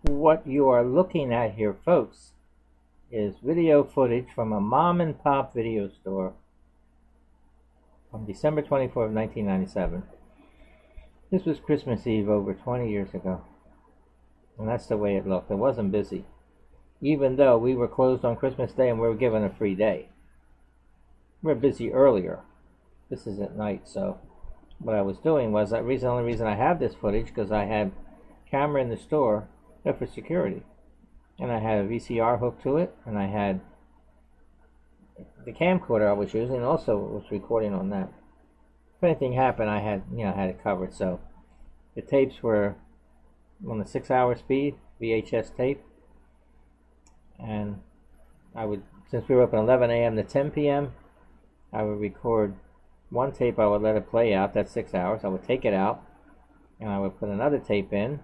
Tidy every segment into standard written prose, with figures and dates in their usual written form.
What you are looking at here, folks, is video footage from a mom and pop video store on December 24th, 1997. This was Christmas Eve over 20 years ago. And that's the way it looked. It wasn't busy. Even though we were closed on Christmas Day and we were given a free day. We were busy earlier. This is at night, so what I was doing was, the only reason I have this footage, because I had camera in the store for security. And I had a VCR hooked to it, and I had the camcorder I was using also was recording on that. If anything happened, I had it covered. So the tapes were on the 6-hour speed VHS tape, and I would, since we were open 11 a.m. to 10 p.m., I would record one tape. I would let it play out. That's 6 hours. I would take it out, and I would put another tape in,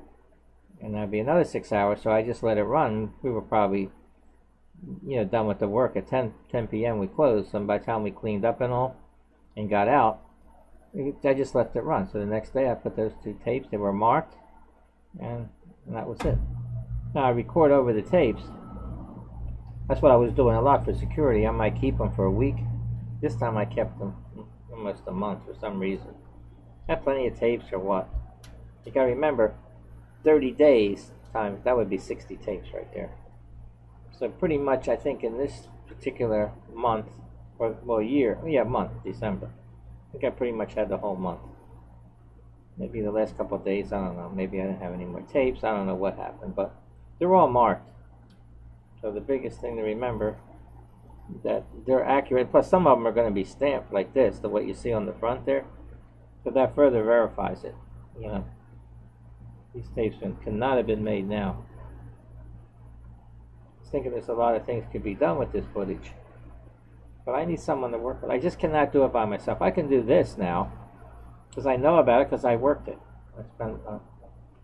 and that'd be another 6 hours. So I just let it run. We were probably done with the work at 10 p.m. we closed, and by the time we cleaned up and all and got out, I just left it run. So the next day I put those two tapes. They were marked, and that was it. Now I record over the tapes. That's what I was doing a lot for security. I might keep them for a week. This time I kept them almost a month for some reason. I had plenty of tapes or what. You gotta remember, 30 days times, that would be 60 tapes right there. So pretty much, I think in this particular month, or month, December, I think I pretty much had the whole month. Maybe the last couple of days, I don't know. Maybe I didn't have any more tapes. I don't know what happened, but they're all marked. So the biggest thing to remember, that they're accurate. Plus, some of them are going to be stamped like this, the what you see on the front there. So that further verifies it. These tapes cannot have been made now. I was thinking there's a lot of things could be done with this footage, but I need someone to work with. I just cannot do it by myself. I can do this now because I know about it, because I worked it. I spent a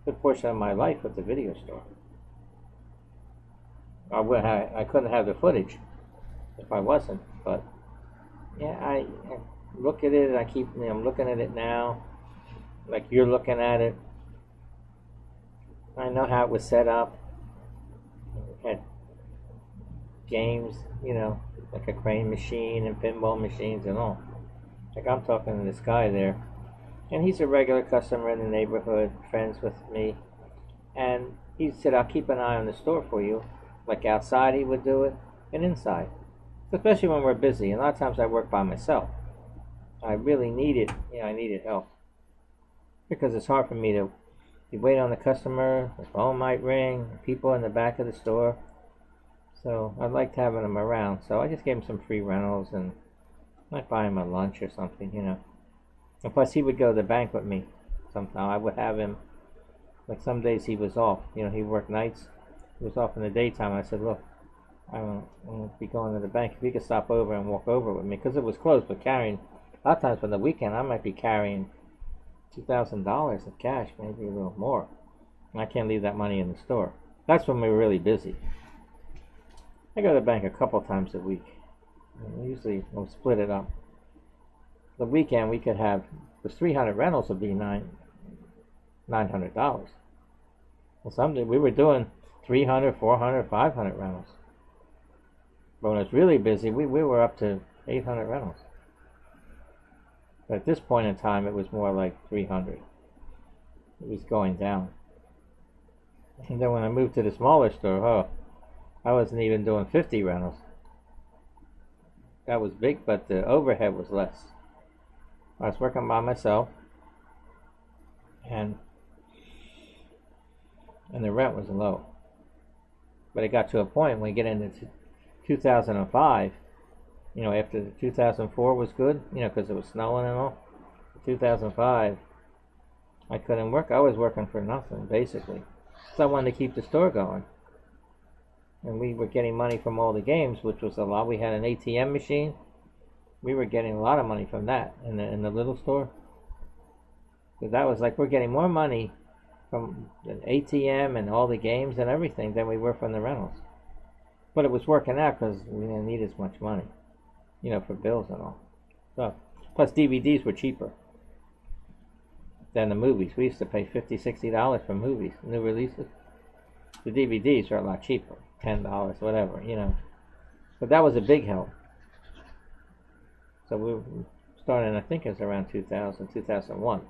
good portion of my life at the video store. I couldn't have the footage if I wasn't, but yeah, I look at it, and I'm looking at it now, like you're looking at it. I know how it was set up. It had games, like a crane machine and pinball machines and all. Like I'm talking to this guy there, and he's a regular customer in the neighborhood, friends with me, and he said, I'll keep an eye on the store for you. Like outside he would do it, and inside. Especially when we're busy. And a lot of times I work by myself. I really needed, I needed help. Because it's hard for me to wait on the customer, the phone might ring, people in the back of the store. So I liked having them around. So I just gave him some free rentals, and might buy him a lunch or something, And plus he would go to the bank with me sometime. I would have him, like some days he was off. He worked nights. He was off in the daytime. I said, look, I won't be going to the bank. If you could stop over and walk over with me, because it was closed, but carrying, a lot of times on the weekend, I might be carrying $2,000 of cash, maybe a little more. And I can't leave that money in the store. That's when we were really busy. I go to the bank a couple times a week. Usually we'll split it up. The weekend we could have, with 300 rentals would be $900. Well, someday we were doing 300, 400, 500 rentals. But when it's really busy, we were up to 800 rentals. But at this point in time, it was more like 300. It was going down. And then when I moved to the smaller store, I wasn't even doing 50 rentals. That was big, but the overhead was less. I was working by myself, and the rent was low. But it got to a point when we get into 2005, after the 2004 was good, because it was snowing and all. 2005, I couldn't work. I was working for nothing, basically. So I wanted to keep the store going. And we were getting money from all the games, which was a lot. We had an ATM machine. We were getting a lot of money from that in the little store. Because that was like, we're getting more money from the ATM and all the games and everything than we were from the rentals. But it was working out because we didn't need as much money, for bills and all. So, plus DVDs were cheaper. than the movies. We used to pay $50, $60 for movies, new releases. The DVDs are a lot cheaper, $10, whatever, you know. But that was a big help. So we started, I think it was around 2000, 2001.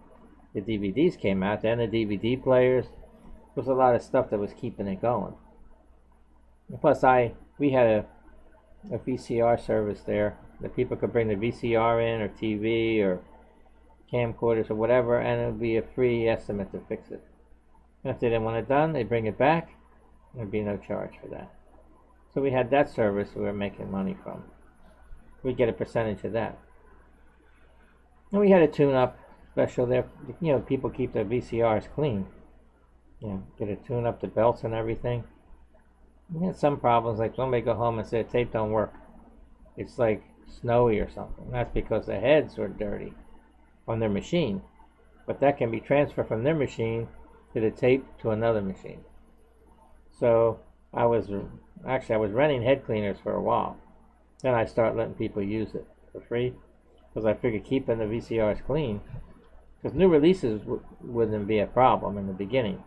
The DVDs came out, then the DVD players. There was a lot of stuff that was keeping it going. And plus, we had a VCR service there that people could bring the VCR in, or TV, or camcorders, or whatever, and it would be a free estimate to fix it. And if they didn't want it done, they'd bring it back. There'd be no charge for that. So we had that service we were making money from. We'd get a percentage of that. And we had a tune-up special there. You know, people keep their VCRs clean. You know, get a tune-up, the belts and everything. We had some problems, like somebody go home and say the tape don't work. It's like snowy or something. That's because the heads were dirty on their machine. But that can be transferred from their machine to the tape to another machine. So I was renting head cleaners for a while. Then I started letting people use it for free, because I figured keeping the VCRs clean, because new releases wouldn't be a problem in the beginning,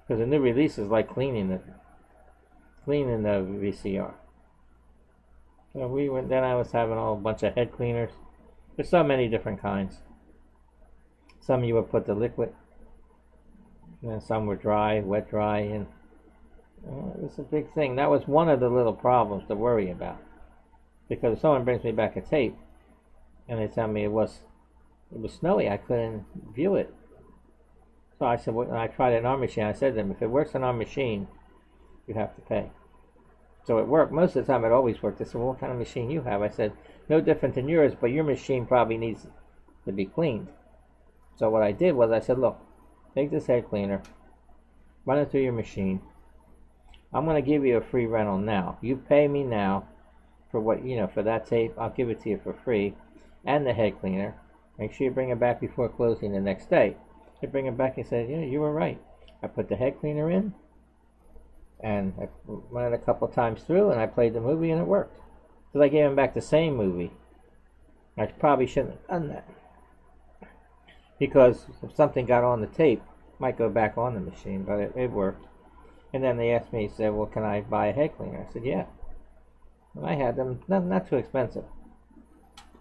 because the new releases like cleaning the VCR. So then I was having a whole bunch of head cleaners. There's so many different kinds. Some you would put the liquid, and some were dry, wet dry, and it was a big thing. That was one of the little problems to worry about, because if someone brings me back a tape and they tell me it was snowy, I couldn't view it. So I said, when I tried it on our machine, I said to them, if it works on our machine, you have to pay. So it worked. Most of the time it always worked. They said, well, what kind of machine you have? I said, no different than yours, but your machine probably needs to be cleaned. So what I did was I said, look, take this head cleaner, run it through your machine. I'm going to give you a free rental now. You pay me now for what, you know, for that tape. I'll give it to you for free, and the head cleaner. Make sure you bring it back before closing the next day. They bring it back and say, yeah, you were right. I put the head cleaner in, and I ran it a couple times through, and I played the movie, and it worked. So I gave him back the same movie. I probably shouldn't have done that, because if something got on the tape, it might go back on the machine, but it worked. And then they asked me, he said, well, can I buy a head cleaner? I said, yeah. And I had them, not too expensive.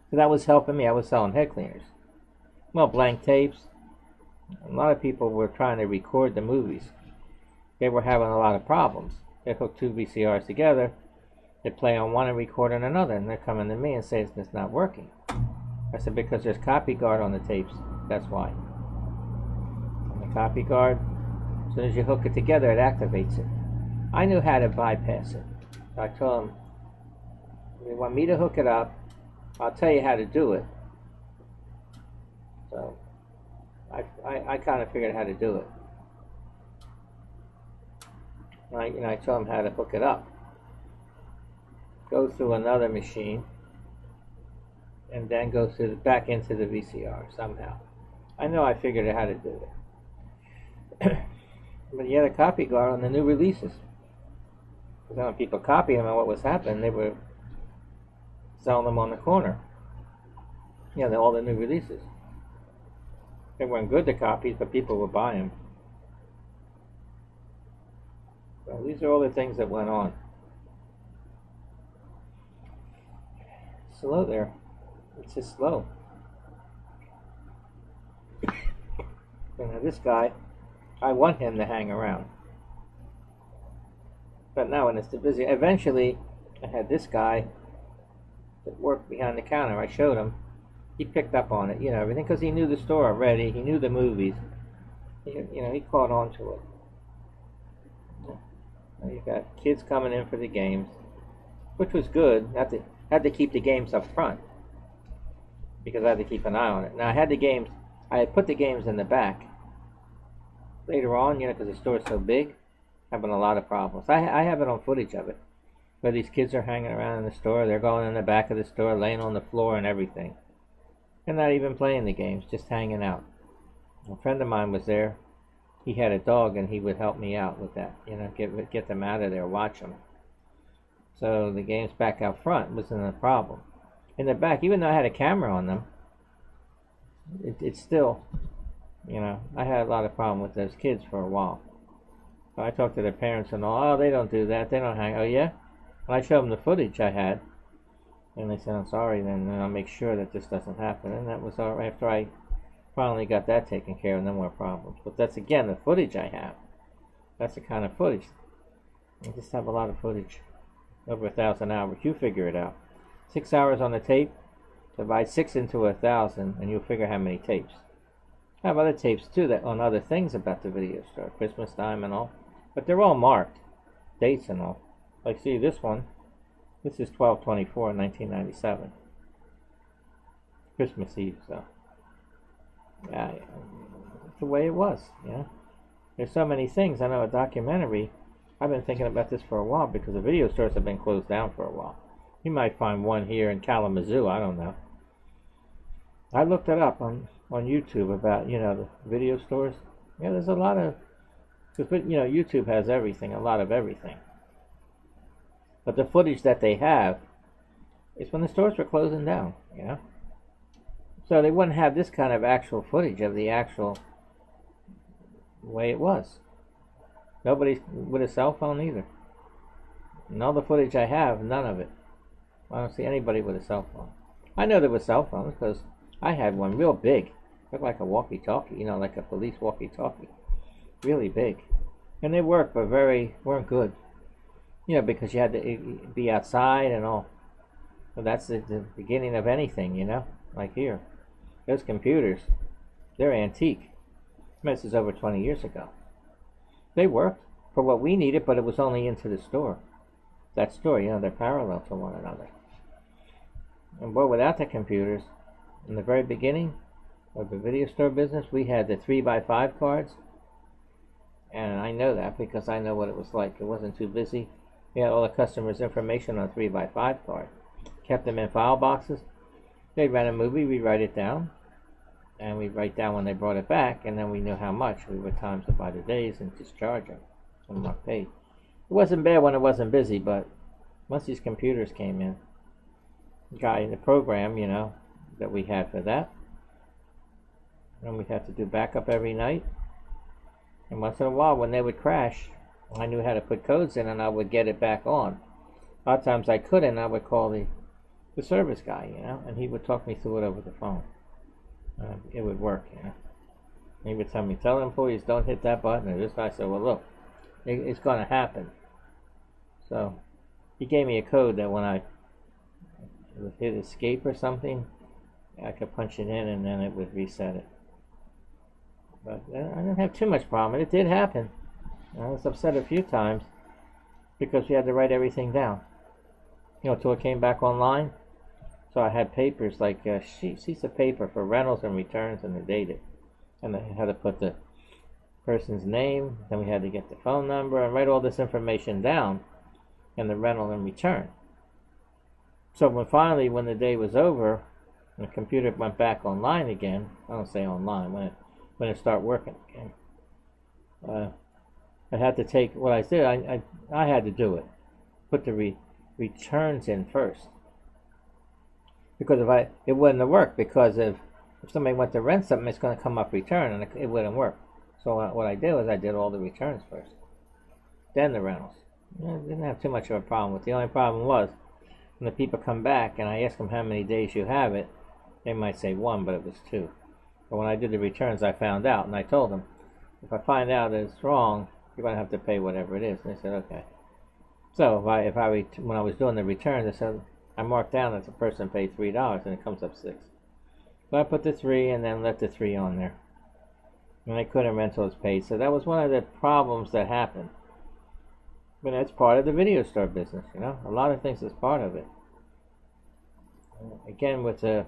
So that was helping me. I was selling head cleaners. Well, blank tapes. A lot of people were trying to record the movies. They were having a lot of problems. They hooked two VCRs together. They play on one and record on another. And they're coming to me and saying it's not working. I said, because there's copy guard on the tapes. That's why. And the copy guard, as soon as you hook it together, it activates it. I knew how to bypass it. So I told them, if you want me to hook it up, I'll tell you how to do it. So I kind of figured out how to do it. I told them how to hook it up. Go through another machine, and then go back into the VCR somehow. I know I figured out how to do it. But you had a copy guard on the new releases. Because when people copied them and what was happening, they were selling them on the corner. You know, all the new releases. They weren't good, the copies, but people would buy them. So these are all the things that went on. Slow there. It's just slow. And this guy, I want him to hang around. But now when it's too busy, eventually I had this guy that worked behind the counter. I showed him. He picked up on it, you know, everything, because he knew the store already. He knew the movies. He caught on to it. Now you've got kids coming in for the games, which was good. Had to keep the games up front, because I had to keep an eye on it. Now I had put the games in the back. Later on, you know, because the store is so big, having a lot of problems. I have it on footage of it, where these kids are hanging around in the store. They're going in the back of the store, laying on the floor and everything. And not even playing the games, just hanging out. A friend of mine was there. He had a dog, and he would help me out with that. You know, get them out of there, watch them. So the games back out front wasn't a problem. In the back, even though I had a camera on them, it's still, you know, I had a lot of problem with those kids for a while. So I talked to their parents and all. Oh, they don't do that. They don't hang. Oh yeah. And I showed them the footage I had, and they said, "I'm sorry. Then I'll make sure that this doesn't happen." And that was all right after I finally got that taken care of. No more problems. But that's again the footage I have. That's the kind of footage. I just have a lot of footage. Over 1,000 hours. You figure it out. 6 hours on the tape. Divide 6 into 1,000, and you'll figure how many tapes. I have other tapes too that on other things about the video store, Christmas time and all, but they're all marked, dates and all. Like see this one. This is 12/24/1997. Christmas Eve. So yeah, it's the way it was. Yeah. There's so many things. I know a documentary. I've been thinking about this for a while because the video stores have been closed down for a while. You might find one here in Kalamazoo. I don't know. I looked it up on YouTube about, the video stores. Yeah, there's a lot of, because, YouTube has everything, a lot of everything. But the footage that they have is when the stores were closing down, So they wouldn't have this kind of actual footage of the actual way it was. Nobody with a cell phone either. And all the footage I have, none of it. I don't see anybody with a cell phone. I know there were cell phones because I had one real big. Looked like a walkie-talkie, like a police walkie-talkie. Really big. And they worked, but weren't good. Because you had to be outside and all. So that's the beginning of anything, like here. Those computers, they're antique. This is over 20 years ago. They worked for what we needed, but it was only into the store. That store, they're parallel to one another. And boy, without the computers, in the very beginning of the video store business, we had the 3x5 cards. And I know that because I know what it was like. It wasn't too busy. We had all the customers' information on a 3x5 card. Kept them in file boxes. They'd rent a movie, we'd write it down. And we'd write down when they brought it back, and then we knew how much. We would times it by the days and just charge them. I'm not paid. It wasn't bad when it wasn't busy, but once these computers came in, got in the program, that we had for that, and we had to do backup every night. And once in a while, when they would crash, I knew how to put codes in, and I would get it back on. A lot of times I couldn't. I would call the service guy, and he would talk me through it over the phone. It would work, He would tell me, tell employees don't hit that button or this. I said, well, look, it's going to happen. So he gave me a code that when I would hit escape or something, I could punch it in and then it would reset it. But I didn't have too much problem. It did happen. I was upset a few times because we had to write everything down, until it came back online. So I had papers like sheets of paper for rentals and returns, and they dated. And I had to put the person's name, then we had to get the phone number and write all this information down, and the rental and return. So when the day was over, and the computer went back online again, I don't say online, when it started working again, I had to take what I did. I had to do it. Put the returns in first. Because it wouldn't have worked, because if somebody went to rent something, it's going to come up return, and it wouldn't work. So what I did was I did all the returns first, then the rentals. I didn't have too much of a problem with it. The only problem was when the people come back and I ask them how many days you have it, they might say 1, but it was 2. But when I did the returns, I found out, and I told them, if I find out that it's wrong, you're going to have to pay whatever it is. And they said, okay. So when I was doing the returns, I said, I marked down that the person paid $3, and it comes up 6. So I put the 3 and then left the 3 on there. And they couldn't rent till it's paid. So that was one of the problems that happened. But that's part of the video store business, A lot of things is part of it. Again, with the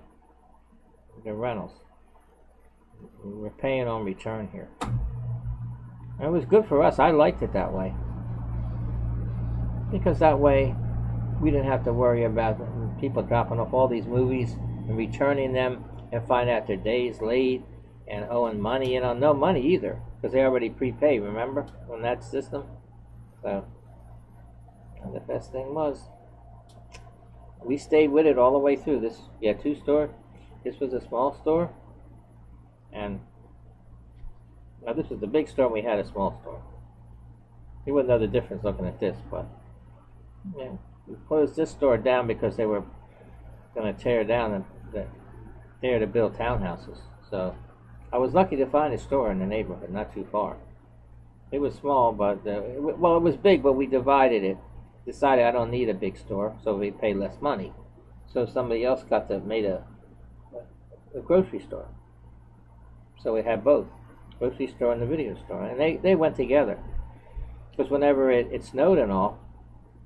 rentals. We're paying on return here. And it was good for us. I liked it that way. Because that way, we didn't have to worry about people dropping off all these movies and returning them and find out their days late and owing money, no money either, because they already prepaid, remember, on that system? So, and the best thing was, we stayed with it all the way through. This, 2 stores. This was a small store, and now this was the big store, and we had a small store. You wouldn't know the difference looking at this, but yeah, we closed this store down because they were going to tear down there to build townhouses. So I was lucky to find a store in the neighborhood, not too far. It was small, but it was big, but we divided it. Decided I don't need a big store, so we pay less money. So somebody else made a grocery store. So we had both, grocery store and the video store, and they went together. Because whenever it snowed and all,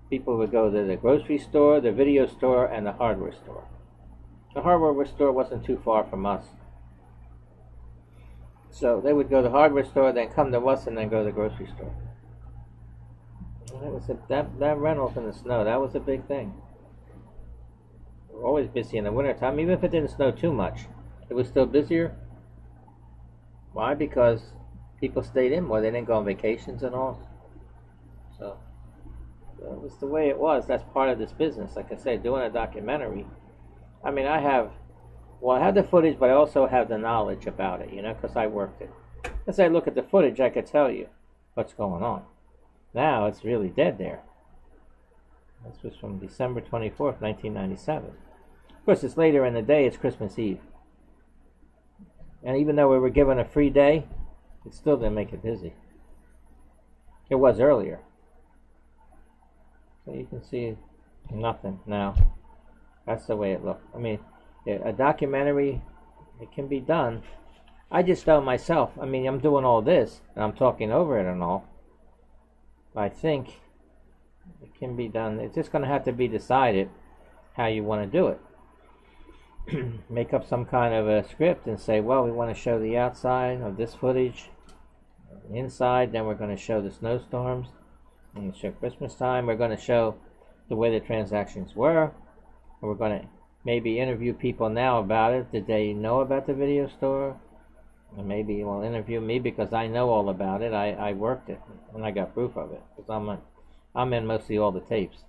people would go to the grocery store, the video store, and the hardware store. The hardware store wasn't too far from us. So they would go to the hardware store, then come to us, and then go to the grocery store. And that rentals in the snow, that was a big thing. We were always busy in the wintertime, even if it didn't snow too much. It was still busier. Why? Because people stayed in more. They didn't go on vacations and all. So it was the way it was. That's part of this business. Like I said, doing a documentary. I mean, I have the footage, but I also have the knowledge about it, because I worked it. As I look at the footage, I could tell you what's going on. Now it's really dead there. This was from December 24th, 1997. Of course, it's later in the day. It's Christmas Eve. And even though we were given a free day, it still didn't make it busy. It was earlier. So you can see nothing now. That's the way it looked. I mean, a documentary, it can be done. I just know myself, I mean, I'm doing all this, and I'm talking over it and all. I think it can be done. It's just going to have to be decided how you want to do it. Make up some kind of a script and say, well, we want to show the outside of this footage, inside, then we're going to show the snowstorms, we're going to show Christmas time, we're going to show the way the transactions were, and we're going to maybe interview people now about it. Did they know about the video store? And maybe you'll interview me because I know all about it. I worked it, and I got proof of it, because I'm in mostly all the tapes.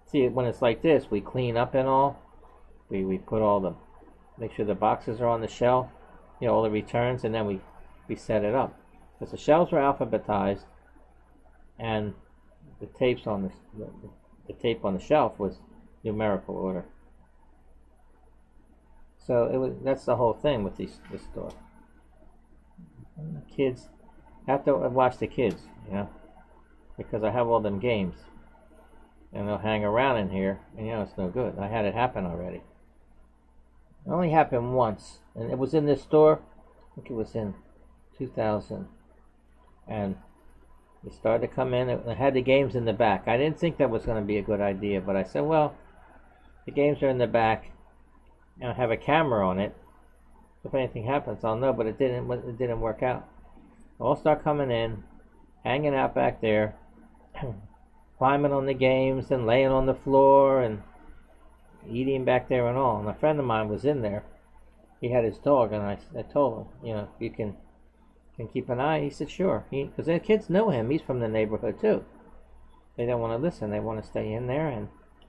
See, when it's like this, we clean up and all. We put make sure the boxes are on the shelf, all the returns, and then we set it up. Because the shelves were alphabetized, and the tapes on the tape on the shelf was numerical order. So that's the whole thing with this store. And the kids have to watch the kids, because I have all them games. And they'll hang around in here, and it's no good. I had it happen already. It only happened once, and it was in this store. I think it was in 2000, and they started to come in. It had the games in the back. I didn't think that was going to be a good idea, but I said, well, the games are in the back, and I have a camera on it. If anything happens, I'll know. But it didn't work out. They all start coming in, hanging out back there. Climbing on the games and laying on the floor and eating back there and all. And a friend of mine was in there. He had his dog, and I told him, if you can keep an eye. He said, sure. Because the kids know him. He's from the neighborhood too. They don't want to listen. They want to stay in there, and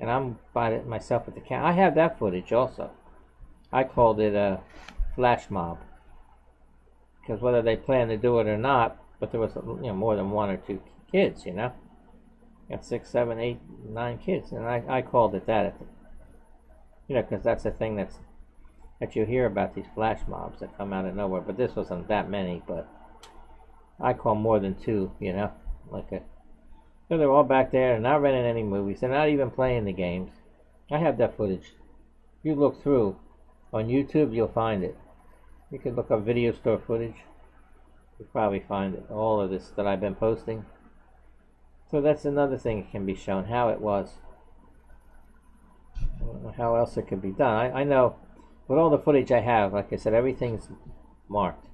I'm by it myself at the camp. I have that footage also. I called it a flash mob, because whether they plan to do it or not, but there was more than one or two kids, Got 6, 7, 8, 9 kids, and I called it that. Because that's the thing that you hear about, these flash mobs that come out of nowhere. But this wasn't that many, but I call more than 2. So they're all back there. They're not renting any movies. They're not even playing the games. I have that footage. If you look through on YouTube, you'll find it. You can look up video store footage. You'll probably find it. All of this that I've been posting. So that's another thing that can be shown, how it was. I don't know how else it could be done. I know with all the footage I have, like I said, everything's marked.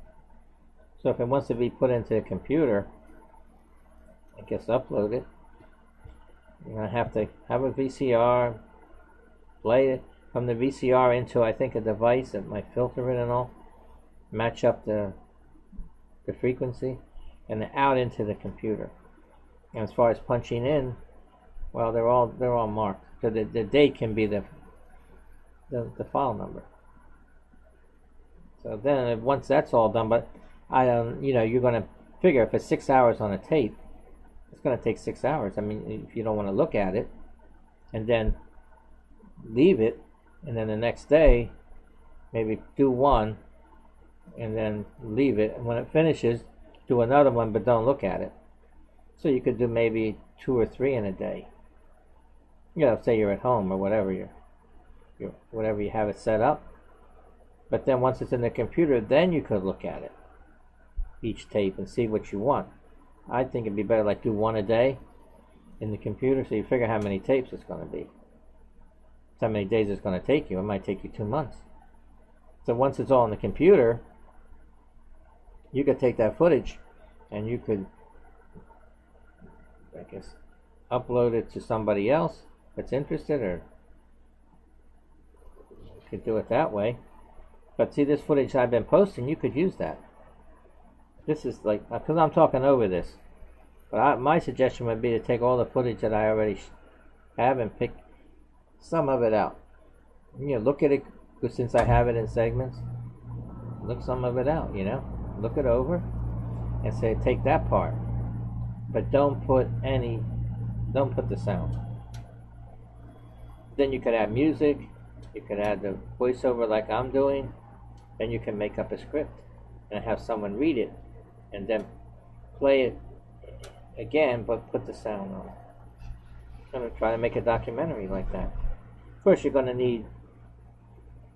So if it wants to be put into a computer, I guess upload it. You're going to have a VCR, play it from the VCR into, I think, a device that might filter it and all, match up the frequency, and then out into the computer. And as far as punching in, well, they're all marked. So the date can be the file number. So then once that's all done, but I don't, you're going to figure if it's 6 hours on a tape, it's going to take 6 hours. I mean, if you don't want to look at it and then leave it, and then the next day maybe do one and then leave it, and when it finishes do another one, but don't look at it. So you could do maybe 2 or 3 in a day. You know, say you're at home or whatever whatever you have it set up. But then once it's in the computer, then you could look at it, each tape, and see what you want. I think it'd be better like do 1 a day in the computer, so you figure how many tapes it's going to be. How many days it's going to take you. It might take you 2 months. So once it's all in the computer, you could take that footage and you could, I guess, upload it to somebody else that's interested, or you could do it that way. But see, this footage I've been posting, you could use that. This is like, because I'm talking over this, but my suggestion would be to take all the footage that I already have and pick some of it out. You know, look at it, since I have it in segments, look some of it out, you know, look it over and say take that part, but don't put the sound. Then you could add music, you could add the voiceover like I'm doing, then you can make up a script and have someone read it and then play it again, but put the sound on it. I'm going to try to make a documentary like that. Of course, you're going to need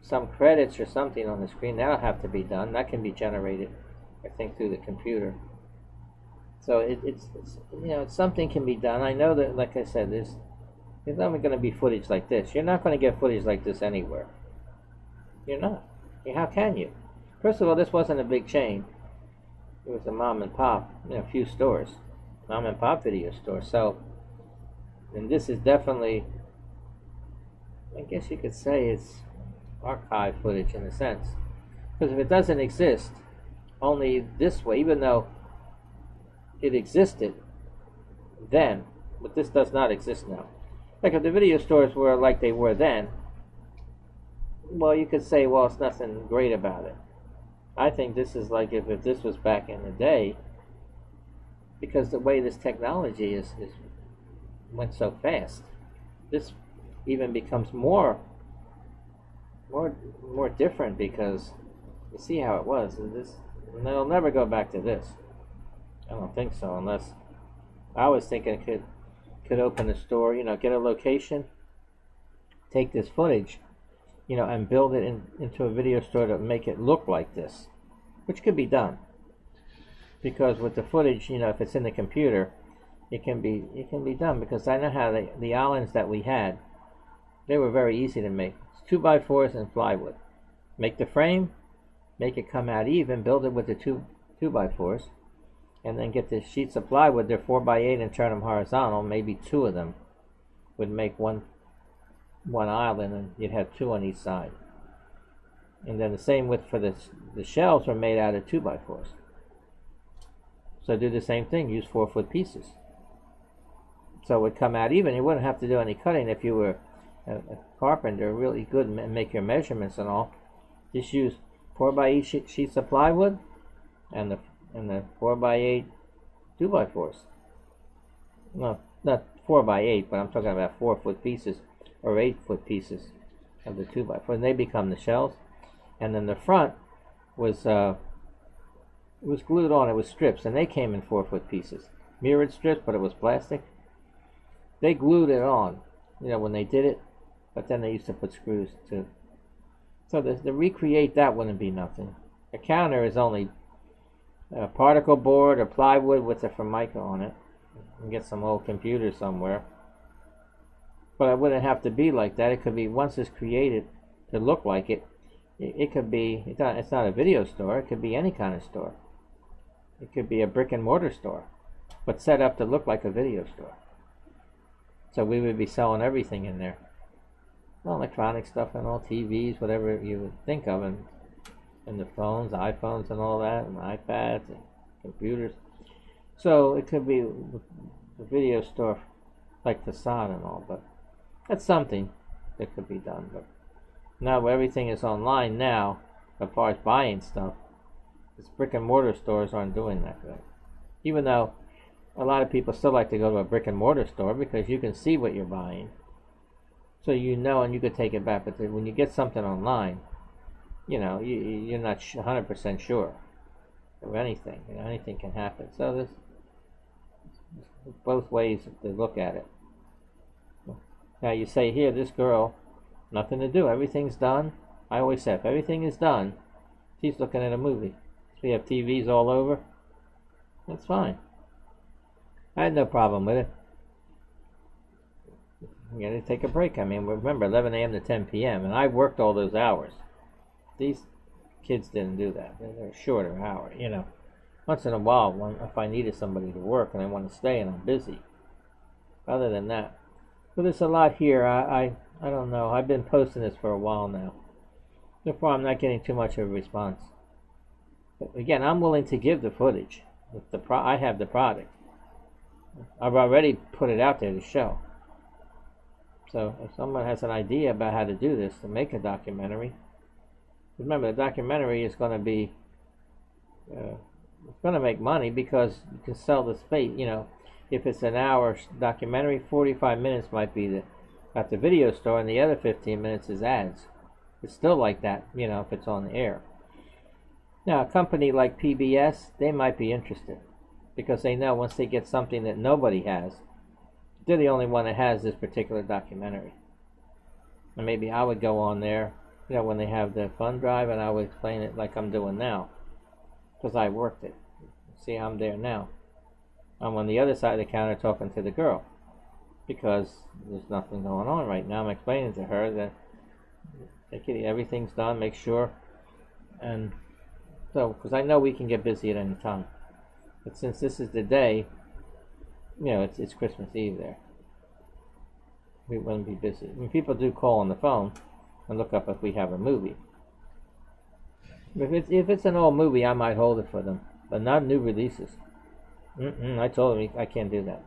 some credits or something on the screen. That'll have to be done. That can be generated, I think, through the computer. So it's you know, something can be done. I know that, like I said, there's only going to be footage like this. You're not going to get footage like this anywhere. You're not. How can you? First of all, this wasn't a big chain. It was a mom and pop, you know, a few stores, mom and pop video stores. So, and this is definitely, I guess you could say it's archive footage in a sense, because if it doesn't exist only this way, even though it existed then, but this does not exist now. Like if the video stores were like they were then, well, you could say, well, it's nothing great about it. I think this is like if this was back in the day, because the way this technology went so fast, this even becomes more different, because you see how it was, and they'll never go back to this. I don't think so, unless I was thinking it could open a store, you know, get a location, take this footage, you know, and build it into a video store to make it look like this, which could be done. Because with the footage, you know, if it's in the computer, it can be done. Because I know how the islands that we had, they were very easy to make. It's 2x4s and plywood. Make the frame, make it come out even, build it with the 2x4s, and then get the sheets of plywood. They're 4x8 and turn them horizontal. Maybe 2 of them would make one island, and you'd have 2 on each side. And then the same for the shelves were made out of 2x4s. So do the same thing, use 4-foot pieces. So it would come out even. You wouldn't have to do any cutting if you were a carpenter, really good, and make your measurements and all. Just use 4x8 sheets of plywood and the 4x8 2x4s. No, not 4x8, but I'm talking about 4-foot pieces or 8-foot pieces of the 2x4, and they become the shelves. And then the front was it was glued on. It was strips, and they came in 4-foot pieces, mirrored strips, but it was plastic. They glued it on, you know, when they did it, but then they used to put screws too. So to recreate that wouldn't be nothing. A counter is only a particle board or plywood with a Formica on it. You can get some old computer somewhere. But it wouldn't have to be like that. It could be, once it's created to look like it, it could be, it's not a video store, it could be any kind of store. It could be a brick and mortar store, but set up to look like a video store. So we would be selling everything in there. Electronic stuff and all, TVs, whatever you would think of, and the phones, iPhones and all that, and iPads and computers. So it could be a video store like facade and all, but that's something that could be done. But now everything is online now, as far as buying stuff. These brick and mortar stores aren't doing that good. Even though a lot of people still like to go to a brick and mortar store because you can see what you're buying. So you know, and you could take it back. But when you get something online, you know, you're not 100% sure of anything. You know, anything can happen. So there's both ways to look at it. Now you say here, this girl, nothing to do. Everything's done. I always say, if everything is done, she's looking at a movie. We have TVs all over. That's fine. I had no problem with it. You gotta take a break. I mean, remember, 11 a.m. to 10 p.m. and I worked all those hours. These kids didn't do that. They're a shorter hour, you know. Once in a while, if I needed somebody to work and I want to stay and I'm busy. Other than that. But there's a lot here. I don't know. I've been posting this for a while now. So far, I'm not getting too much of a response. But again, I'm willing to give the footage. I have the product. I've already put it out there to show. So if someone has an idea about how to do this, to make a documentary, remember the documentary is going to be, it's going to make money because you can sell the space. You know, if it's an hour documentary, 45 minutes might be at the video store, and the other 15 minutes is ads. It's still like that, you know, if it's on the air. Now, a company like PBS, they might be interested because they know once they get something that nobody has, they're the only one that has this particular documentary. And maybe I would go on there, you know, when they have the fund drive, and I would explain it like I'm doing now because I worked it. See, I'm there now. I'm on the other side of the counter talking to the girl because there's nothing going on right now. I'm explaining to her that everything's done, make sure. And so, because I know we can get busy at any time. But since this is the day, you know, it's Christmas Eve there. We wouldn't be busy. I mean, people do call on the phone and look up if we have a movie. If it's an old movie, I might hold it for them, but not new releases. I told him I can't do that.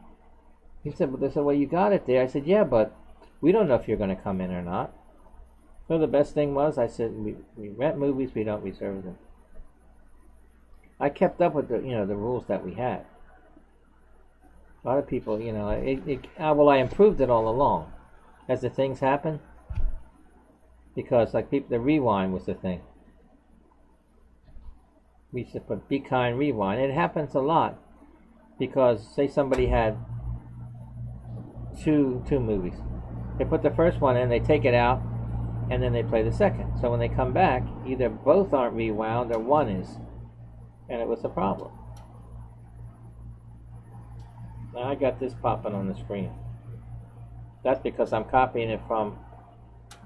He said, "But they said, well, you got it there." I said, "Yeah, but we don't know if you're going to come in or not." So the best thing was, I said, we rent movies, we don't reserve them. I kept up with the rules that we had. A lot of people, you know, well, I improved it all along as the things happen, because like the rewind was the thing. We used to put be kind rewind. It happens a lot because say somebody had two movies. They put the first one in, they take it out, and then they play the second. So when they come back, either both aren't rewound or one is, and it was a problem. Now I got this popping on the screen. That's because I'm copying it from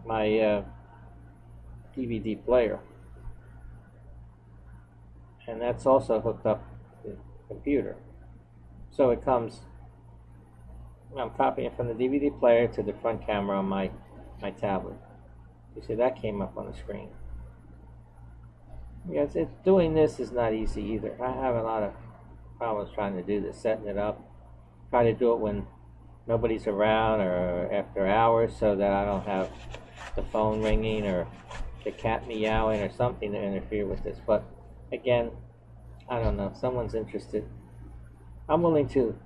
my DVD player. And that's also hooked up to the computer. So it comes, I'm copying it from the DVD player to the front camera on my tablet. You see that came up on the screen. Yes, doing this is not easy either. I have a lot of problems trying to do this, setting it up. Try to do it when nobody's around or after hours so that I don't have the phone ringing or the cat meowing or something to interfere with this. But again, I don't know. If someone's interested, I'm willing to.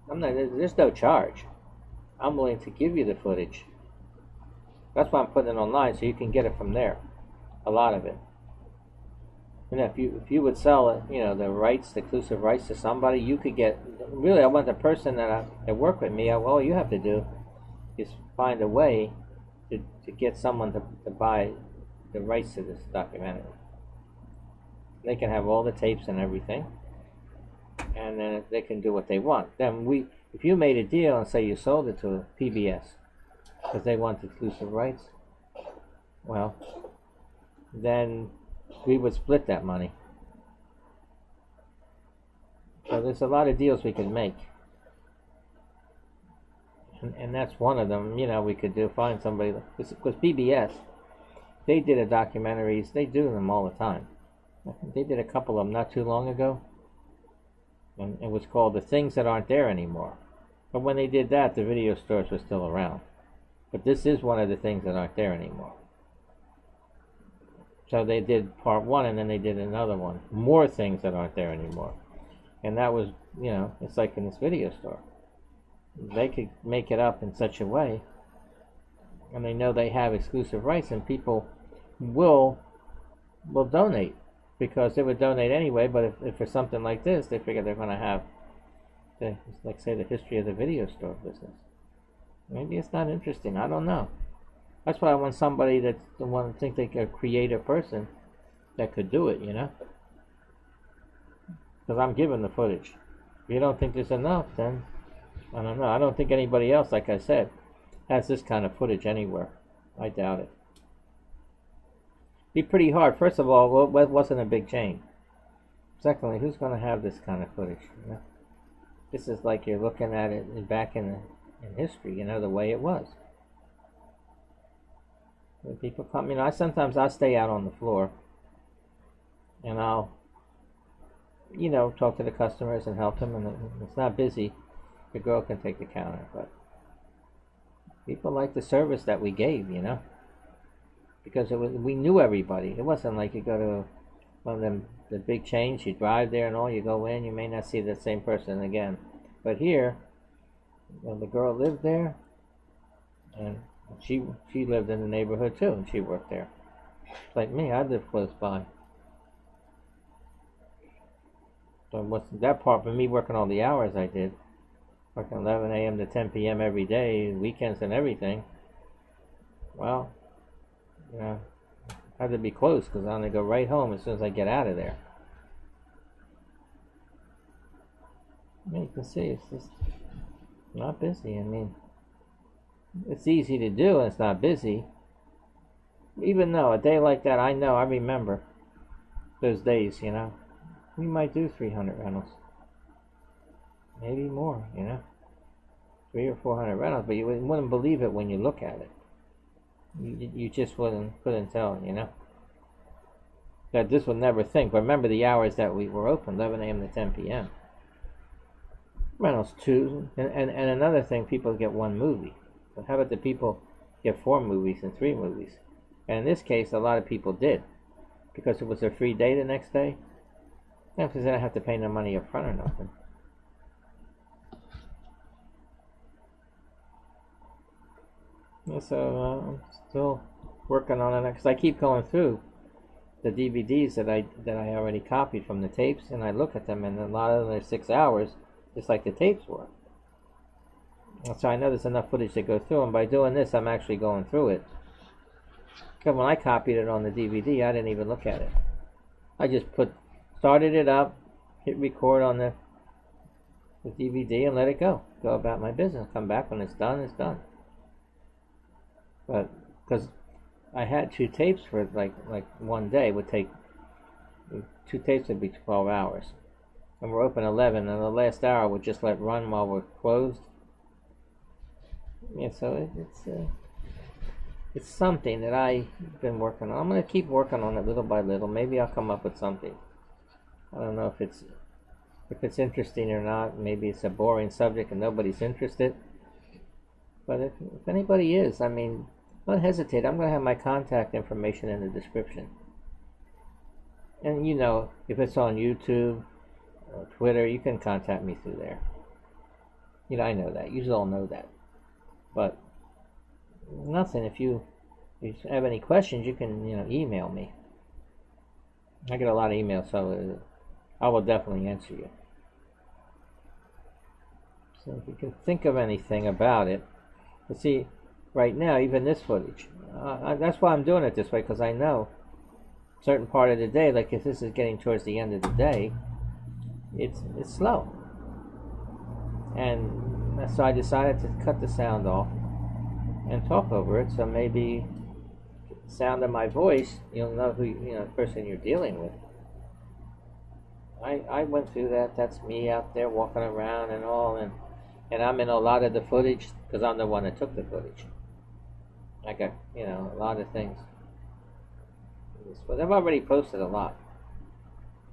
There's no charge. I'm willing to give you the footage. That's why I'm putting it online, so you can get it from there. A lot of it. And if you would sell it, you know, the rights, the exclusive rights to somebody, you could get. Really, I want the person that work with me. All you have to do is find a way to get someone to buy the rights to this documentary. They can have all the tapes and everything, and then they can do what they want. Then if you made a deal and say you sold it to PBS because they want exclusive rights, well, then we would split that money. So there's a lot of deals we can make, and that's one of them. You know, we could find somebody because PBS, they did documentaries. They do them all the time. They did a couple of them not too long ago, and it was called The Things That Aren't There Anymore. But when they did that, the video stores were still around. But this is one of the things that aren't there anymore. So they did part one, and then they did another one. More things that aren't there anymore. And that was, it's like in this video store. They could make it up in such a way, and they know they have exclusive rights, and people will donate, because they would donate anyway. But if for something like this, they figure they're going to have, like say, the history of the video store business. Maybe it's not interesting. I don't know. That's why I want somebody that's the one to think they could create a person that could do it, Because I'm given the footage. If you don't think there's enough, then I don't know. I don't think anybody else, like I said, has this kind of footage anywhere. I doubt it. Be pretty hard. First of all, it wasn't a big chain. Secondly, who's going to have this kind of footage? This is like you're looking at it back in history, the way it was. When people come, sometimes I stay out on the floor, and I'll, talk to the customers and help them, and it's not busy. The girl can take the counter, but people like the service that we gave, because we knew everybody. It wasn't like you go to one of them, the big chains, you drive there and all, you go in, you may not see the same person again. But here, the girl lived there, and she lived in the neighborhood too, and she worked there. Like me, I live close by. So what's that part for me working all the hours I did, working 11 a.m. to 10 p.m. every day, weekends and everything. Well, I had to be close, because I'm going to go right home as soon as I get out of there. You can see it's just not busy. It's easy to do and it's not busy. Even though a day like that, I remember those days, We might do 300 rentals. Maybe more, 300 or 400 rentals, but you wouldn't believe it when you look at it. You just couldn't tell, That this would never think. Remember the hours that we were open, 11 a.m. to 10 p.m. Rentals 2, and another thing, people get 1 movie. But how about the people get 4 movies and 3 movies? And in this case, a lot of people did, because it was a free day the next day. Because they don't have to pay no money up front or nothing. And so I'm still working on it, because I keep going through the DVDs that I already copied from the tapes, and I look at them, and a lot of them are 6 hours, just like the tapes were. And so I know there's enough footage to go through, and by doing this, I'm actually going through it. Because when I copied it on the DVD, I didn't even look at it. I just started it up, hit record on the DVD, and let it go. Go about my business. Come back when it's done, it's done. But because I had 2 tapes for like one day, would take 2 tapes would be 12 hours, and we're open 11, and the last hour would just let run while we're closed. Yeah, so it's something that I've been working on. I'm going to keep working on it little by little. Maybe I'll come up with something. I don't know if it's interesting or not. Maybe it's a boring subject and nobody's interested. But if anybody is, don't hesitate. I'm going to have my contact information in the description. And if it's on YouTube or Twitter, you can contact me through there. I know that. You all know that. But nothing. If you have any questions, you can email me. I get a lot of emails, so I will definitely answer you. So if you can think of anything about it. But see, right now, even this footage, that's why I'm doing it this way, because I know certain part of the day, like if this is getting towards the end of the day, it's slow. And so I decided to cut the sound off and talk over it, so maybe the sound of my voice, you'll know who the person you're dealing with. I went through that. That's me out there walking around and all, and I'm in a lot of the footage because I'm the one that took the footage. I got a lot of things. But I've already posted a lot.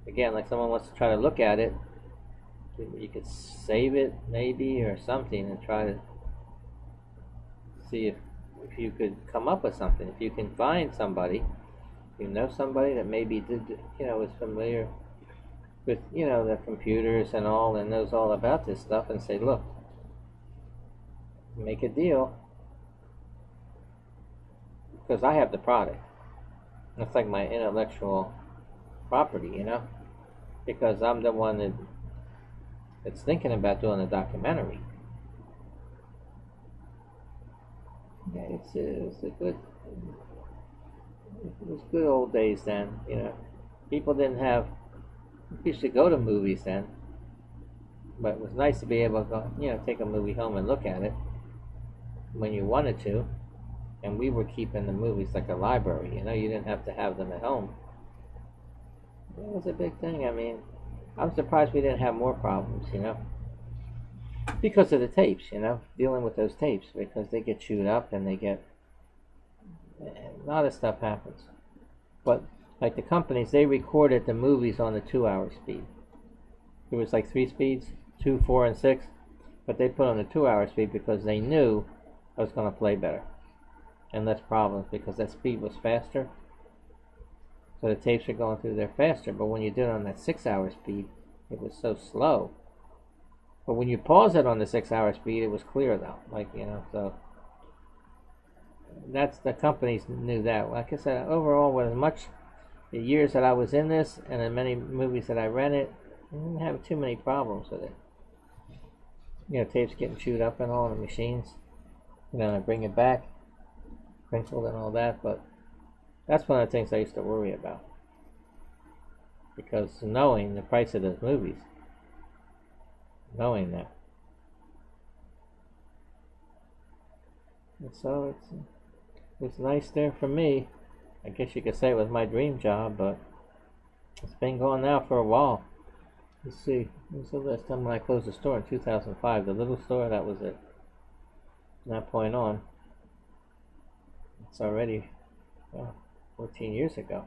Again, like someone wants to try to look at it, you could save it maybe or something and try to see if you could come up with something. If you can find somebody, somebody that maybe did, is familiar with, you know, the computers and all, and knows all about this stuff, and say, look, make a deal, because I have the product. It's like my intellectual property, you know, because I'm the one that's thinking about doing a documentary. Yeah, it's a good, it was good old days then, you know. People didn't have, you used to go to movies then, but it was nice to be able to go, you know, take a movie home and look at it when you wanted to. And we were keeping the movies like a library, you know, you didn't have to have them at home. It was a big thing. I mean, I'm surprised we didn't have more problems, you know, because of the tapes, you know, dealing with those tapes, because they get chewed up and they get, a lot of stuff happens. But like the companies, they recorded the movies on the 2-hour speed. It was like 3 speeds, 2, 4, and 6, but they put on the 2-hour speed because they knew I was going to play better and less problems, because that speed was faster. So the tapes are going through there faster, but when you did it on that 6-hour speed, it was so slow. But when you pause it on the 6-hour speed, it was clear though, like, you know, so that's, the companies knew that. Like I said, overall, with as much the years that I was in this and the many movies that I rented, I didn't have too many problems with it. You know, tapes getting chewed up and all the machines, you know, I bring it back, crinkled and all that, but that's one of the things I used to worry about, because knowing the price of those movies, knowing that. And so it's nice there for me. I guess you could say it was my dream job, but it's been going now for a while. Let's see, when was the last time when I closed the store? In 2005, the little store, that was it. From that point on, it's already, well, 14 years ago.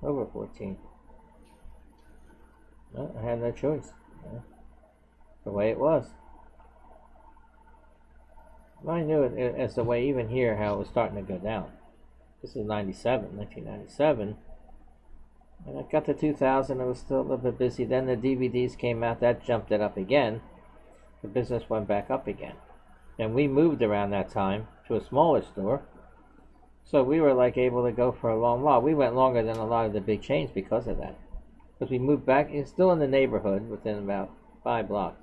Over 14. Well, I had no choice. Yeah. The way it was. I knew it as the way, even here, how it was starting to go down. This is 1997. And it got to 2000, it was still a little bit busy. Then the DVDs came out, that jumped it up again. The business went back up again. And we moved around that time to a smaller store. So we were like able to go for a long while. We went longer than a lot of the big chains because of that. Because we moved back, it's still in the neighborhood within about 5 blocks.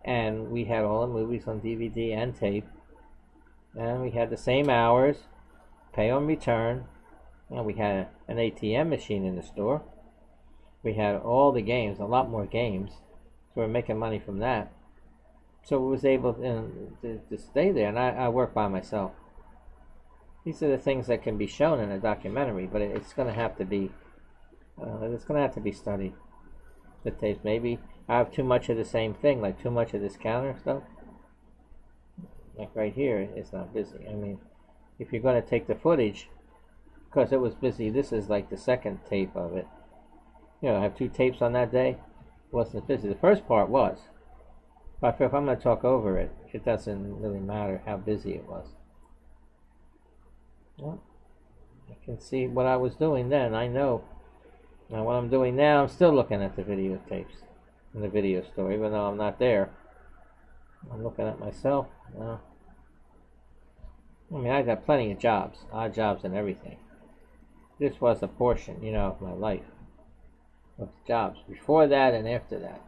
And we had all the movies on DVD and tape. And we had the same hours, pay on return. And we had an ATM machine in the store. We had all the games, a lot more games. So we're making money from that. So we was able to stay there. And I work by myself. These are the things that can be shown in a documentary, but it's going to have to be studied. The tapes, maybe I have too much of the same thing, like too much of this counter stuff. Like right here, it's not busy. I mean, if you're going to take the footage, because it was busy, this is like the second tape of it. You know, I have 2 tapes on that day. It wasn't busy. The first part was. But if I'm going to talk over it, it doesn't really matter how busy it was. Well, I can see what I was doing then. I know. Now what I'm doing now, I'm still looking at the videotapes in the video store, even though I'm not there. I'm looking at myself. Well, I mean, I got plenty of jobs, odd jobs and everything. This was a portion, you know, of my life, of jobs before that and after that.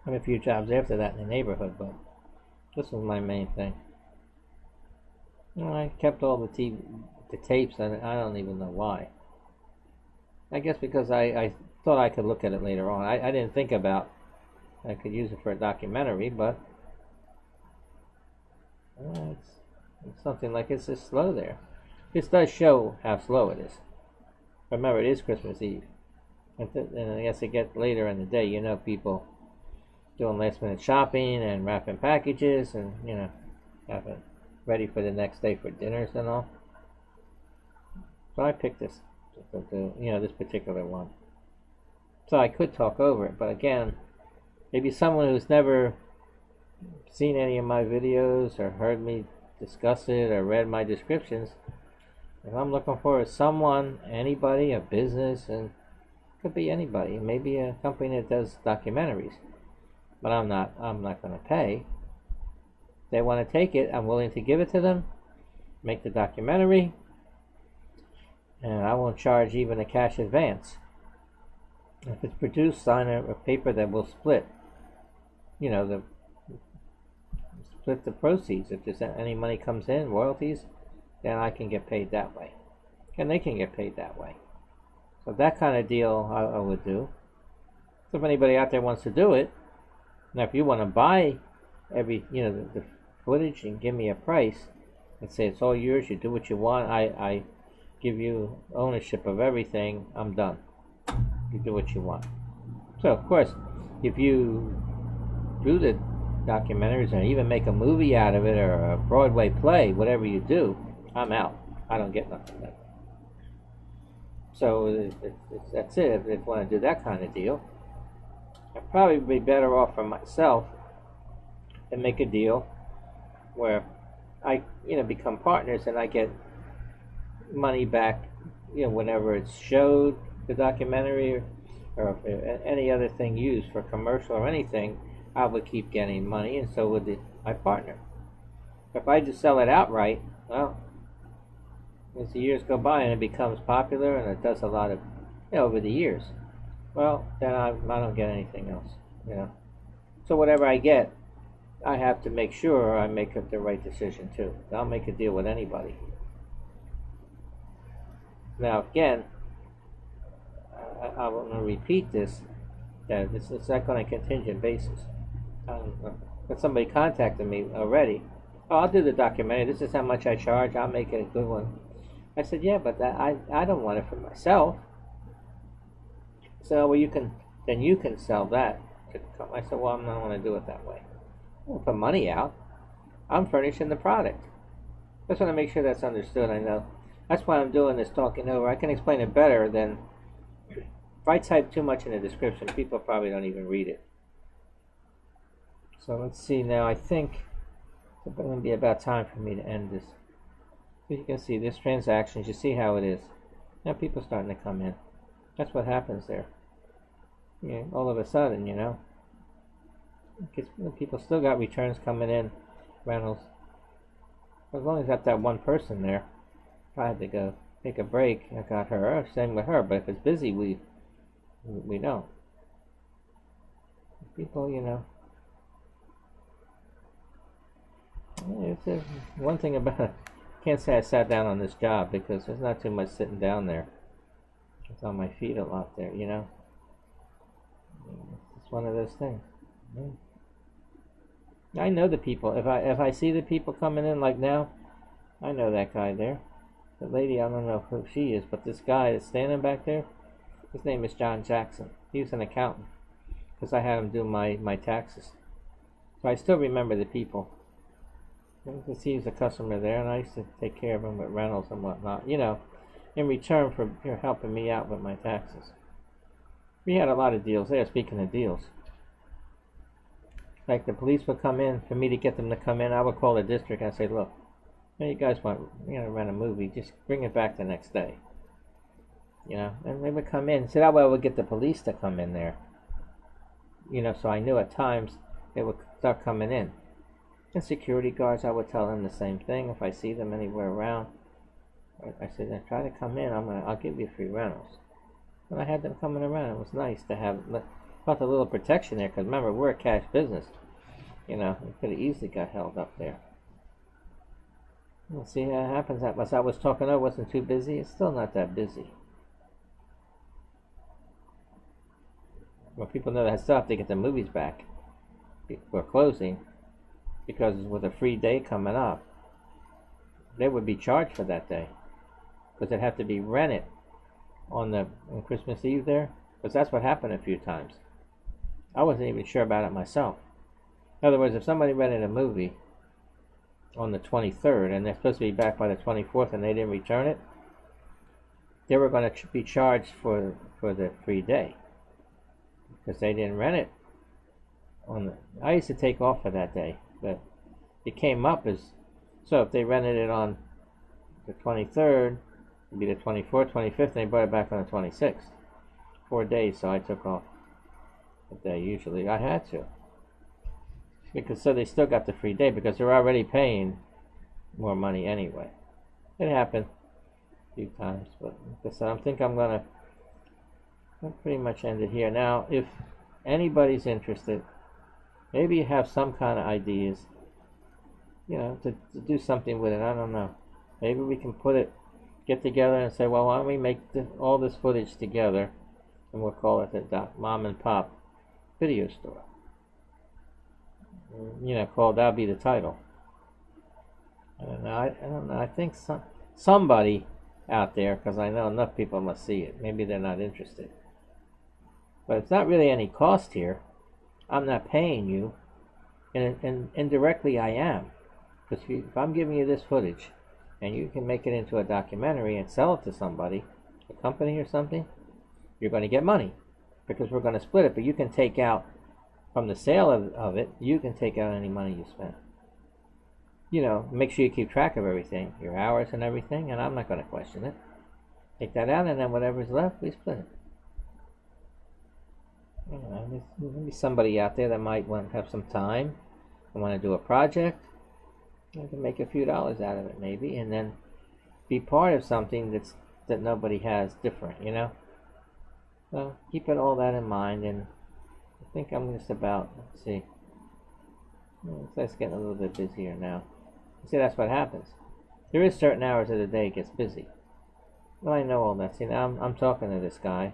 I had a few jobs after that in the neighborhood, but this was my main thing. You know, I kept all the tapes, and I don't even know why. I guess because I thought I could look at it later on. I didn't think about I could use it for a documentary, but it's something like it's just slow there. This does show how slow it is. Remember, it is Christmas Eve. And I guess it gets later in the day, you know, people doing last minute shopping and wrapping packages and, you know, having ready for the next day for dinners and all. So I picked this, you know, this particular one. So I could talk over it, but again, maybe someone who's never seen any of my videos or heard me discuss it or read my descriptions, If I'm looking for is someone, anybody, a business, and could be anybody, maybe a company that does documentaries. But I'm not going to pay. If they want to take it, I'm willing to give it to them, make the documentary, and I won't charge even a cash advance. If it's produced, sign a paper that will split, split the proceeds. If there's any money comes in, royalties, then I can get paid that way, and they can get paid that way. So that kind of deal I would do. So if anybody out there wants to do it, now if you want to buy the footage and give me a price and say it's all yours, you do what you want, I give you ownership of everything, I'm done. You do what you want. So of course, if you do the documentaries or even make a movie out of it or a Broadway play, whatever you do, I'm out. I don't get nothing. So that's it. If you want to do that kind of deal, I'd probably be better off for myself and make a deal where I become partners and I get money back whenever it's showed, the documentary, or any other thing used for commercial or anything, I would keep getting money, and so would my partner. If I just sell it outright, well, as the years go by and it becomes popular and it does a lot of, over the years, well, then I don't get anything else, So whatever I get, I have to make sure I make the right decision too. I'll make a deal with anybody. Now again, I want to repeat this, that it's not on a contingent basis. But somebody contacted me already. Oh, I'll do the documentary. This is how much I charge. I'll make it a good one. I said, yeah, but I don't want it for myself. So, well, you can sell that. I said, well, I'm not going to do it that way. I won't put money out. I'm furnishing the product. I just want to make sure that's understood. I know. That's why I'm doing this talking over. I can explain it better than if I type too much in the description. People probably don't even read it. So let's see now. I think it's going to be about time for me to end this. So you can see this transactions. You see how it is. Now people starting to come in. That's what happens there. All of a sudden, people still got returns coming in, rentals. As long as I got that one person there. If I had to go take a break, I got her. Same with her. But if it's busy, we don't. People, it's one thing about it. Can't say I sat down on this job because there's not too much sitting down there. It's on my feet a lot there, It's one of those things. I know the people. If I see the people coming in like now, I know that guy there. The lady, I don't know who she is, but this guy that's standing back there, his name is John Jackson. He was an accountant because I had him do my taxes. So I still remember the people. Because he was a customer there, and I used to take care of him with rentals and whatnot, in return for helping me out with my taxes. We had a lot of deals there, speaking of deals. Like the police would come in, for me to get them to come in, I would call the district and say, look, you guys want rent a movie, just bring it back the next day. And they would come in, so that way I would get the police to come in there. So I knew at times they would start coming in. And security guards, I would tell them the same thing if I see them anywhere around. I said, try to come in. I'll give you free rentals. And I had them coming around. It was nice to have felt a little protection there because remember we're a cash business. We could have easily got held up there. We'll see how it happens. As I was talking, I wasn't too busy. It's still not that busy. Well, people know that still have to get the movies back before closing. Because with a free day coming up, they would be charged for that day. Because it'd have to be rented on Christmas Eve there. Because that's what happened a few times. I wasn't even sure about it myself. In other words, if somebody rented a movie on the 23rd and they're supposed to be back by the 24th and they didn't return it, they were going to be charged for the free day. Because they didn't rent it. I used to take off for that day. But it came up as, so if they rented it on the 23rd It'd be the 24th, 25th, and they brought it back on the 26th. 4 days, so I took off a day usually. I had to. Because so they still got the free day because they're already paying more money anyway. It happened a few times, but like I said, I think I'm going to pretty much end it here. Now, if anybody's interested, maybe you have some kind of ideas, you know, to do something with it. I don't know. Maybe we can get together and say, well, why don't we make all this footage together, and we'll call it the Mom and Pop Video Store. You know, that'll be the title. I don't know. I think somebody out there, because I know enough people must see it. Maybe they're not interested. But it's not really any cost here. I'm not paying you, and indirectly I am. Because if I'm giving you this footage, and you can make it into a documentary and sell it to somebody, a company or something, you're going to get money. Because we're going to split it, but you can take out, from the sale of it, you can take out any money you spent. You know, make sure you keep track of everything, your hours and everything, and I'm not going to question it. Take that out, and then whatever's left, we split it. You know, there's maybe somebody out there that might want to have some time and want to do a project. You can make a few dollars out of it, maybe, and then be part of something that nobody has different, you know? So keep all that in mind, and I think I'm just about, let's see, it's getting a little bit busier now. See, that's what happens. There is certain hours of the day it gets busy. Well, I know all that. See, now I'm talking to this guy.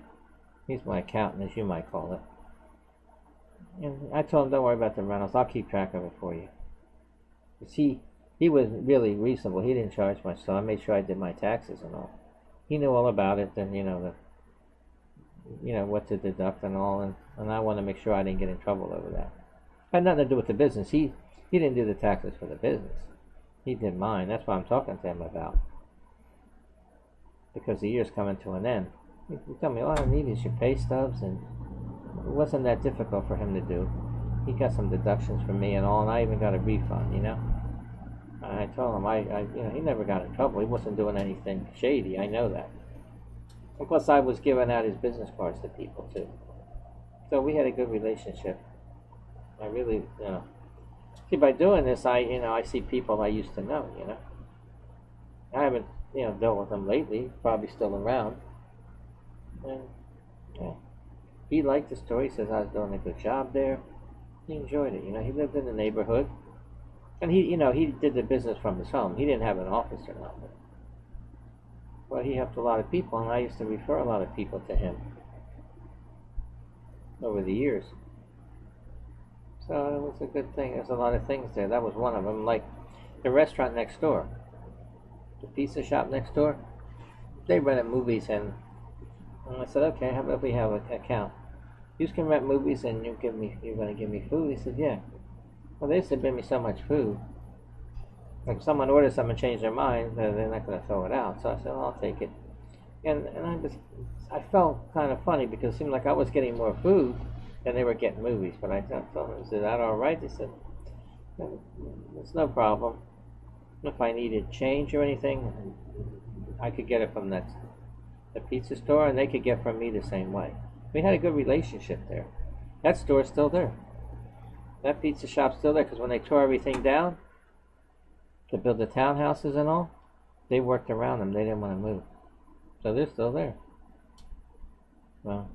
He's my accountant, as you might call it. And I told him, don't worry about the rentals. I'll keep track of it for you. Because he was really reasonable. He didn't charge much, so I made sure I did my taxes and all. He knew all about it, and what to deduct and all, and I want to make sure I didn't get in trouble over that. It had nothing to do with the business. He didn't do the taxes for the business. He did mine. That's what I'm talking to him about. Because the year's coming to an end. He told me, all I need is your pay stubs, and it wasn't that difficult for him to do. He got some deductions from me and all, and I even got a refund, you know. I told him, he never got in trouble. He wasn't doing anything shady. I know that. And plus, I was giving out his business cards to people too. So we had a good relationship. I really, See, by doing this, I see people I used to know, I haven't, dealt with them lately, probably still around. And, he liked the story. He says I was doing a good job there. He enjoyed it, he lived in the neighborhood. And he did the business from his home. He didn't have an office or nothing. But he helped a lot of people, and I used to refer a lot of people to him over the years. So it was a good thing. There's a lot of things there. That was one of them. Like the restaurant next door, the pizza shop next door, they rented movies, and I said, okay, how about we have an account? You can rent movies, and you're going to give me food. He said, yeah. Well, they used to bring me so much food. Like if someone orders something and change their mind, they're not going to throw it out. So I said, well, I'll take it. And I felt kind of funny because it seemed like I was getting more food than they were getting movies. But I told them, is that all right? They said, it's no problem. If I needed change or anything, I could get it from the pizza store, and they could get from me the same way. We had a good relationship there. That store's still there. That pizza shop's still there, because when they tore everything down to build the townhouses and all, they worked around them. They didn't want to move. So they're still there. Well,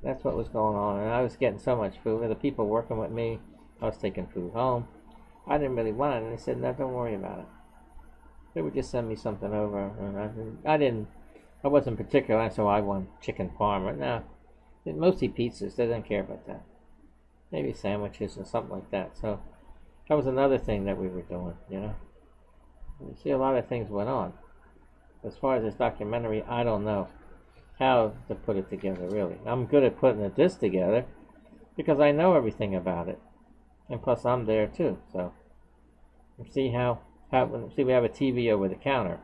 that's what was going on. And I was getting so much food. The people working with me, I was taking food home. I didn't really want it, and they said, no, don't worry about it. They would just send me something over, and I wasn't particular. I said, well, I want chicken parm. No, mostly pizzas. They didn't care about that. Maybe sandwiches or something like that. So that was another thing that we were doing, You see, a lot of things went on. As far as this documentary, I don't know how to put it together, really. I'm good at putting this together because I know everything about it. And plus, I'm there, too. So, see we have a TV over the counter.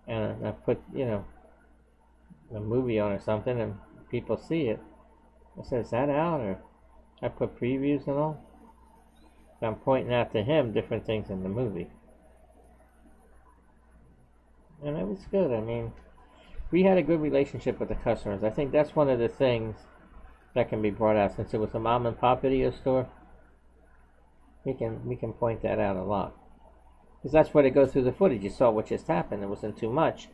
And I put, a movie on or something, and people see it. I said, is that out? Or I put previews and all. I'm pointing out to him different things in the movie. and it was good. I mean, we had a good relationship with the customers. I think that's one of the things that can be brought out. Since it was a mom and pop video store, we can point that out a lot, because that's where they go through the footage. You saw what just happened. It wasn't too much.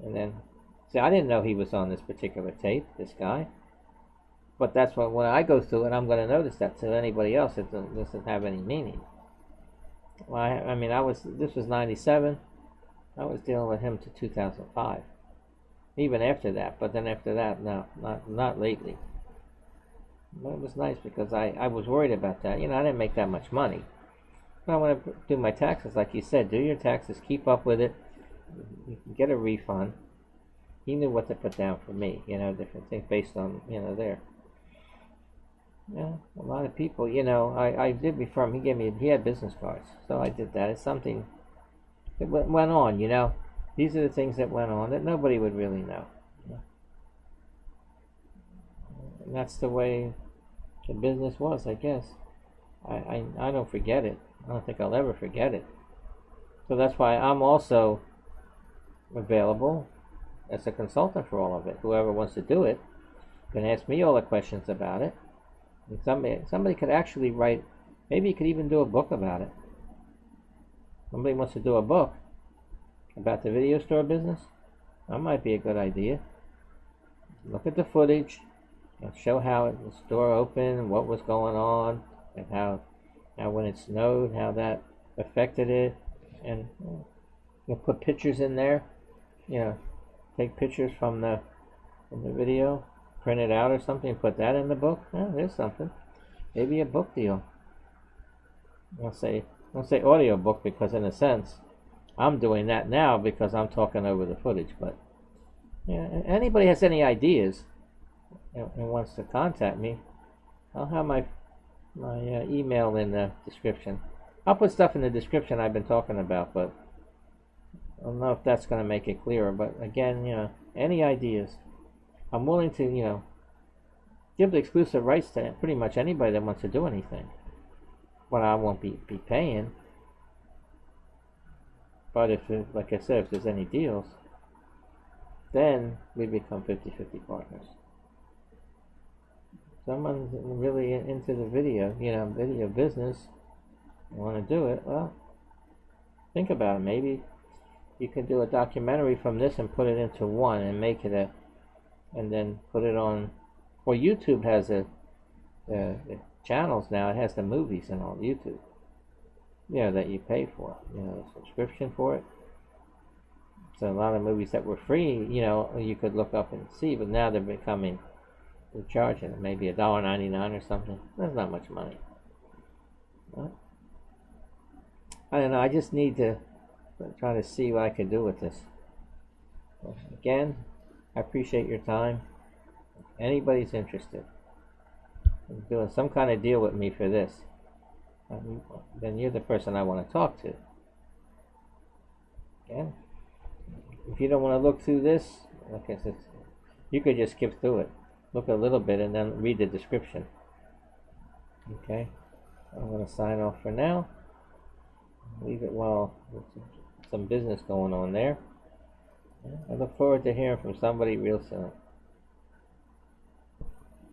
And then, see, I didn't know he was on this particular tape, this guy. But that's what, when I go through it, I'm going to notice that. To anybody else, it doesn't have any meaning. Well, I mean, this was 97. I was dealing with him to 2005. Even after that, but then after that, no, not lately. But it was nice because I was worried about that. You know, I didn't make that much money. But I want to do my taxes, like you said. Do your taxes, keep up with it. You can get a refund. He knew what to put down for me, you know, different things based on, you know, there. Yeah, a lot of people, you know, I did before him. He had business cards, so I did that. It's something that went on, you know. These are the things that went on that nobody would really know. You know? And that's the way the business was, I guess. I don't forget it. I don't think I'll ever forget it. So that's why I'm also available as a consultant for all of it. Whoever wants to do it can ask me all the questions about it. And somebody could actually write, maybe you could even do a book about it. Somebody wants to do a book about the video store business, that might be a good idea. Look at the footage and show how the store opened, what was going on, and how when it snowed, how that affected it, and you'll put pictures in there. You know, take pictures from the video, print it out or something, put that in the book. Yeah, there's something. Maybe a book deal. I'll say audio book, because in a sense I'm doing that now because I'm talking over the footage. But yeah, anybody has any ideas and wants to contact me, I'll have my email in the description. I'll put stuff in the description I've been talking about, but I don't know if that's going to make it clearer. But again, you know, any ideas, I'm willing to, you know, give the exclusive rights to pretty much anybody that wants to do anything. But I won't be paying. But if, like I said, if there's any deals, then we become 50-50 partners. Someone's really into the video, you know, video business, want to do it, well, think about it. Maybe you can do a documentary from this and put it into one and make it and then put it on. Well, YouTube has the channels now. It has the movies and all, YouTube. You know, that you pay for, you know, a subscription for it. So a lot of movies that were free, you know, you could look up and see, but now they're charging maybe $1.99 or something. That's not much money. But I don't know, I just need to try to see what I can do with this. So again, I appreciate your time. If anybody's interested in doing some kind of deal with me for this, then you're the person I want to talk to. Okay? If you don't want to look through this, like I said, you could just skip through it. Look a little bit and then read the description. Okay? I'm going to sign off for now. Leave it while there's some business going on there. I look forward to hearing from somebody real soon.